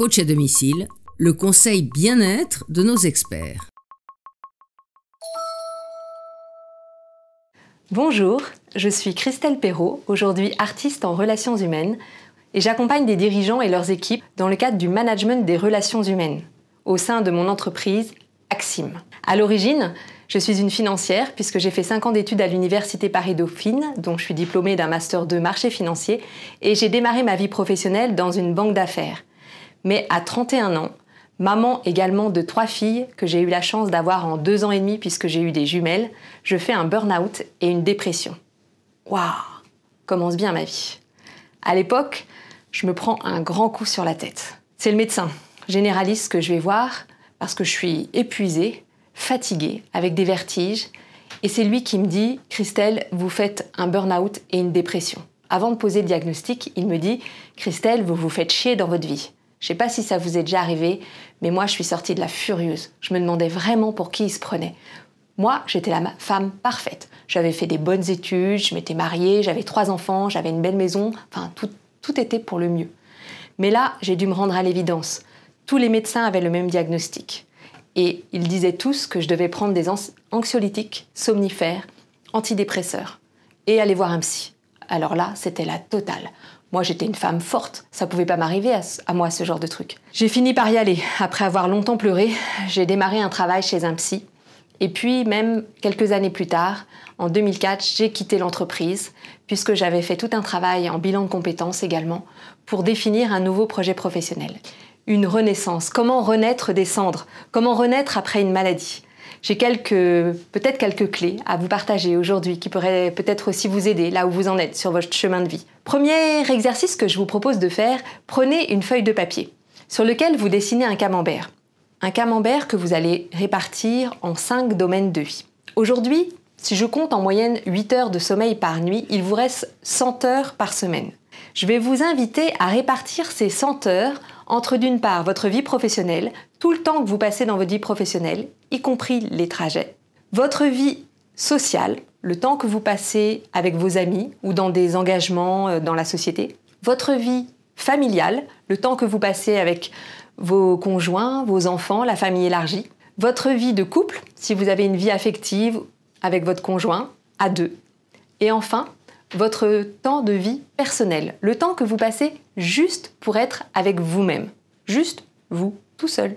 Coach à domicile, le conseil bien-être de nos experts. Bonjour, je suis Christelle Perrault, aujourd'hui artiste en relations humaines, et j'accompagne des dirigeants et leurs équipes dans le cadre du management des relations humaines, au sein de mon entreprise Axim. À l'origine, je suis une financière puisque j'ai fait 5 ans d'études à l'université Paris-Dauphine, dont je suis diplômée d'un master 2 marché financier, et j'ai démarré ma vie professionnelle dans une banque d'affaires. Mais à 31 ans, maman également de 3 filles que j'ai eu la chance d'avoir en 2 ans et demi puisque j'ai eu des jumelles, je fais un burn-out et une dépression. Waouh, commence bien ma vie. À l'époque, je me prends un grand coup sur la tête. C'est le médecin généraliste que je vais voir parce que je suis épuisée, fatiguée, avec des vertiges. Et c'est lui qui me dit « Christelle, vous faites un burn-out et une dépression ». Avant de poser le diagnostic, il me dit « Christelle, vous vous faites chier dans votre vie ». Je ne sais pas si ça vous est déjà arrivé, mais moi je suis sortie de là furieuse. Je me demandais vraiment pour qui il se prenait. Moi, j'étais la femme parfaite. J'avais fait des bonnes études, je m'étais mariée, j'avais 3 enfants, j'avais une belle maison, enfin tout était pour le mieux. Mais là, j'ai dû me rendre à l'évidence. Tous les médecins avaient le même diagnostic. Et ils disaient tous que je devais prendre des anxiolytiques, somnifères, antidépresseurs et aller voir un psy. Alors là, c'était la totale. Moi, j'étais une femme forte, ça pouvait pas m'arriver à moi ce genre de truc. J'ai fini par y aller. Après avoir longtemps pleuré, j'ai démarré un travail chez un psy. Et puis, même quelques années plus tard, en 2004, j'ai quitté l'entreprise, puisque j'avais fait tout un travail en bilan de compétences également, pour définir un nouveau projet professionnel. Une renaissance, comment renaître des cendres, comment renaître après une maladie. J'ai peut-être quelques clés à vous partager aujourd'hui qui pourraient peut-être aussi vous aider là où vous en êtes sur votre chemin de vie. Premier exercice que je vous propose de faire, prenez une feuille de papier sur lequel vous dessinez un camembert. Un camembert que vous allez répartir en 5 domaines de vie. Aujourd'hui, si je compte en moyenne 8 heures de sommeil par nuit, il vous reste 100 heures par semaine. Je vais vous inviter à répartir ces 100 heures entre d'une part votre vie professionnelle, tout le temps que vous passez dans votre vie professionnelle, y compris les trajets, votre vie sociale, le temps que vous passez avec vos amis ou dans des engagements dans la société, votre vie familiale, le temps que vous passez avec vos conjoints, vos enfants, la famille élargie, votre vie de couple, si vous avez une vie affective avec votre conjoint, à 2, et enfin, votre temps de vie personnel, le temps que vous passez juste pour être avec vous-même, juste vous, tout seul.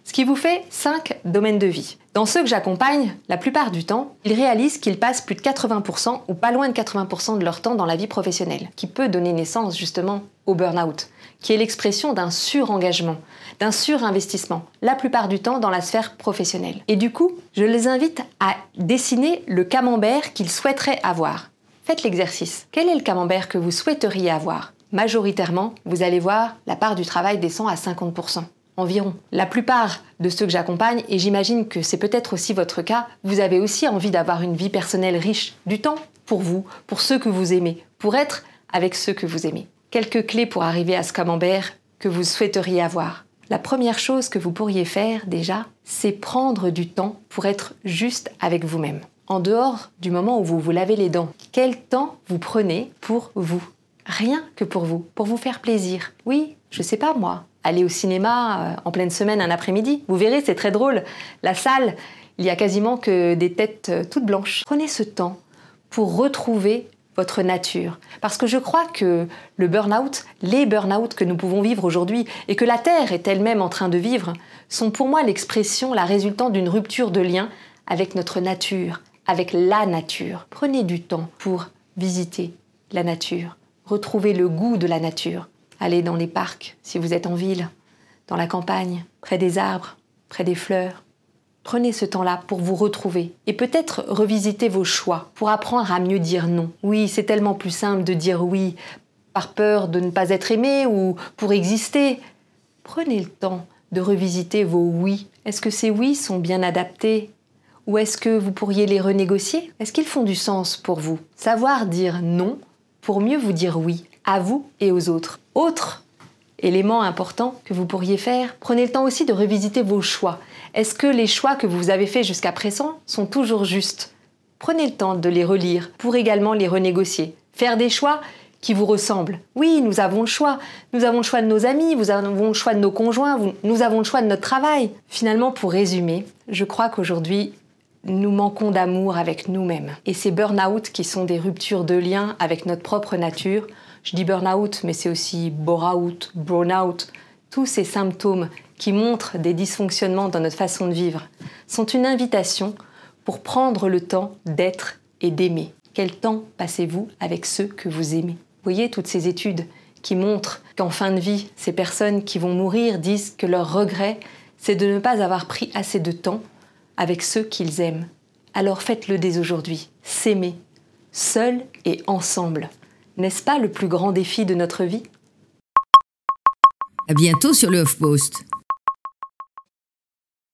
Ce qui vous fait 5 domaines de vie. Dans ceux que j'accompagne, la plupart du temps, ils réalisent qu'ils passent plus de 80% ou pas loin de 80% de leur temps dans la vie professionnelle, qui peut donner naissance justement au burn-out, qui est l'expression d'un surengagement, d'un surinvestissement, la plupart du temps dans la sphère professionnelle. Et du coup, je les invite à dessiner le camembert qu'ils souhaiteraient avoir. Faites l'exercice. Quel est le camembert que vous souhaiteriez avoir ? Majoritairement, vous allez voir, la part du travail descend à 50%. Environ. La plupart de ceux que j'accompagne, et j'imagine que c'est peut-être aussi votre cas, vous avez aussi envie d'avoir une vie personnelle riche, du temps pour vous, pour ceux que vous aimez, pour être avec ceux que vous aimez. Quelques clés pour arriver à ce camembert que vous souhaiteriez avoir. La première chose que vous pourriez faire déjà, c'est prendre du temps pour être juste avec vous-même. En dehors du moment où vous vous lavez les dents, quel temps vous prenez pour vous ? Rien que pour vous faire plaisir. Oui, je sais pas moi, aller au cinéma en pleine semaine un après-midi. Vous verrez, c'est très drôle. La salle, il y a quasiment que des têtes toutes blanches. Prenez ce temps pour retrouver votre nature. Parce que je crois que le burn-out, les burn-out que nous pouvons vivre aujourd'hui et que la Terre est elle-même en train de vivre, sont pour moi l'expression, la résultante d'une rupture de lien avec notre nature, avec la nature. Prenez du temps pour visiter la nature, retrouver le goût de la nature. Allez dans les parcs, si vous êtes en ville, dans la campagne, près des arbres, près des fleurs. Prenez ce temps-là pour vous retrouver et peut-être revisiter vos choix pour apprendre à mieux dire non. Oui, c'est tellement plus simple de dire oui par peur de ne pas être aimé ou pour exister. Prenez le temps de revisiter vos oui. Est-ce que ces oui sont bien adaptés ? Ou est-ce que vous pourriez les renégocier ? Est-ce qu'ils font du sens pour vous ? Savoir dire non pour mieux vous dire oui, à vous et aux autres. Autre élément important que vous pourriez faire, prenez le temps aussi de revisiter vos choix. Est-ce que les choix que vous avez faits jusqu'à présent sont toujours justes ? Prenez le temps de les relire pour également les renégocier. Faire des choix qui vous ressemblent. Oui, nous avons le choix. Nous avons le choix de nos amis, nous avons le choix de nos conjoints, nous avons le choix de notre travail. Finalement, pour résumer, je crois qu'aujourd'hui, nous manquons d'amour avec nous-mêmes. Et ces burn-out qui sont des ruptures de lien avec notre propre nature, je dis burn-out, mais c'est aussi bore-out, brown-out, tous ces symptômes qui montrent des dysfonctionnements dans notre façon de vivre, sont une invitation pour prendre le temps d'être et d'aimer. Quel temps passez-vous avec ceux que vous aimez? Vous voyez toutes ces études qui montrent qu'en fin de vie, ces personnes qui vont mourir disent que leur regret, c'est de ne pas avoir pris assez de temps avec ceux qu'ils aiment. Alors faites-le dès aujourd'hui. S'aimer, seul et ensemble. N'est-ce pas le plus grand défi de notre vie? À bientôt sur le HuffPost.